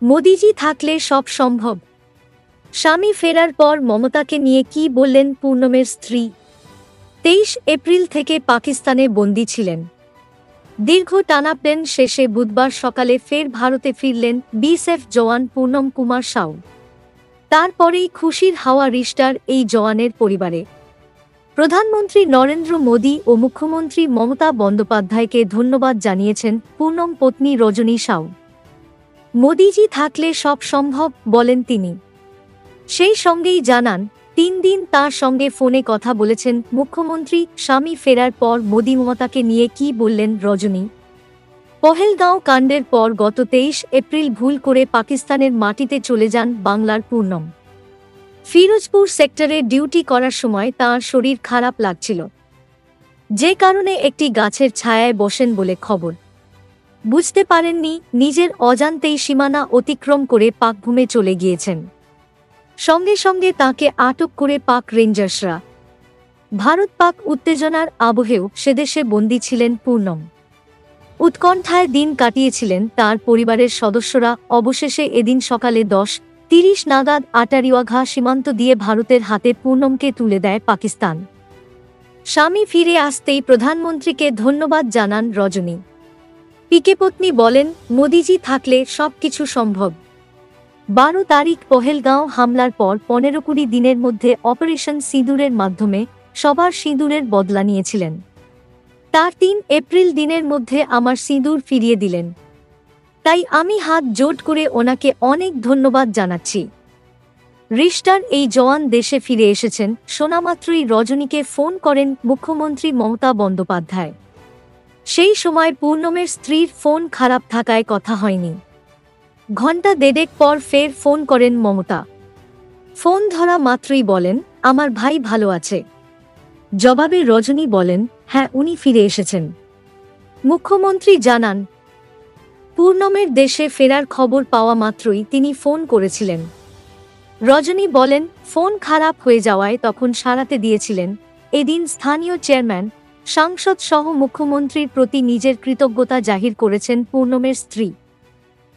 মোদিজি থাকলে সব সম্ভব। স্বামী ফেরার পর মমতাকে নিয়ে কি বললেন পূর্ণমের স্ত্রী? 23 এপ্রিল থেকে পাকিস্তানে বন্দী ছিলেন। দীর্ঘ টানাপোড়েন শেষে বুধবার সকালে ফের ভারতে ফিরলেন বিএসএফ জওয়ান পূর্ণম কুমার সাউ। তারপরেই খুশির হাওয়া রিস্টার এই জওয়ানের পরিবারে। প্রধানমন্ত্রী নরেন্দ্র মোদী ও মুখ্যমন্ত্রী মমতা বন্দ্যোপাধ্যায়কে ধন্যবাদ জানিয়েছেন পূর্ণম পত্নী রজনী সাউ। মোদিজি থাকলে সব সম্ভব বলেন তিনি। সেই সঙ্গেই জানান, 3 দিন তাঁর সঙ্গে ফোনে কথা বলেছেন মুখ্যমন্ত্রী। স্বামী ফেরার পর মোদি মমতাকে নিয়ে কি বললেন রজনী? পহেলগাঁও কাণ্ডের পর গত 23 এপ্রিল ভুল করে পাকিস্তানের মাটিতে চলে যান বাংলার পূর্ণম। ফিরোজপুর সেক্টরে ডিউটি করার সময় তাঁর শরীর খারাপ লাগছিল, যে কারণে একটি গাছের ছায়ায় বসেন বলে খবর। বুঝতে পারেননি, নিজের অজান্তেই সীমানা অতিক্রম করে পাকভূমে চলে গিয়েছেন। সঙ্গে সঙ্গে তাঁকে আটক করে পাক রেঞ্জার্সরা। ভারত পাক উত্তেজনার আবহেও সেদেশে বন্দী ছিলেন পূর্ণম। উৎকণ্ঠায় দিন কাটিয়েছিলেন তার পরিবারের সদস্যরা। অবশেষে এদিন সকালে 10:30 নাগাদ আটারিওয়াঘা সীমান্ত দিয়ে ভারতের হাতে পূর্ণমকে তুলে দেয় পাকিস্তান। স্বামী ফিরে আসতেই প্রধানমন্ত্রীকে ধন্যবাদ জানান রজনী। পিকেপত্নী বলেন, মোদিজি থাকলে সবকিছু সম্ভব। 12 তারিখ পহেলগাঁও হামলার পর 15-20 দিনের মধ্যে অপারেশন সিঁদুরের মাধ্যমে সবার সিঁদুরের বদলা নিয়েছিলেন। তার 3 এপ্রিল দিনের মধ্যে আমার সিঁদুর ফিরিয়ে দিলেন। তাই আমি হাত জোট করে ওনাকে অনেক ধন্যবাদ জানাচ্ছি। রিস্টার এই জওয়ান দেশে ফিরে এসেছেন শোনামাত্রই রজনীকে ফোন করেন মুখ্যমন্ত্রী মমতা বন্দ্যোপাধ্যায়। সেই সময় পূর্ণমের স্ত্রীর ফোন খারাপ থাকায় কথা হয়নি। ঘণ্টা দেড়েক পর ফের ফোন করেন মমতা। ফোন ধরা মাত্রই বলেন, আমার ভাই ভালো আছে। জবাবে রজনী বলেন, হ্যাঁ, উনি ফিরে এসেছেন। মুখ্যমন্ত্রী জানান, পূর্ণমের দেশে ফেরার খবর পাওয়া মাত্রই তিনি ফোন করেছিলেন। রজনী বলেন, ফোন খারাপ হয়ে যাওয়ায় তখন সারাতে দিয়েছিলেন। এদিন স্থানীয় চেয়ারম্যান, সাংসদ সহ মুখ্যমন্ত্রীর প্রতি নিজের কৃতজ্ঞতা জাহির করেছেন পূর্ণমের স্ত্রী।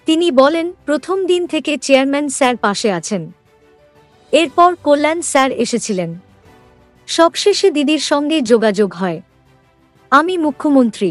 তিনি বলেন, প্রথম দিন থেকে চেয়ারম্যান স্যার পাশে আছেন। এরপর কল্যাণ স্যার এসেছিলেন। সবশেষে দিদির সঙ্গে যোগাযোগ হয়। আমি মুখ্যমন্ত্রী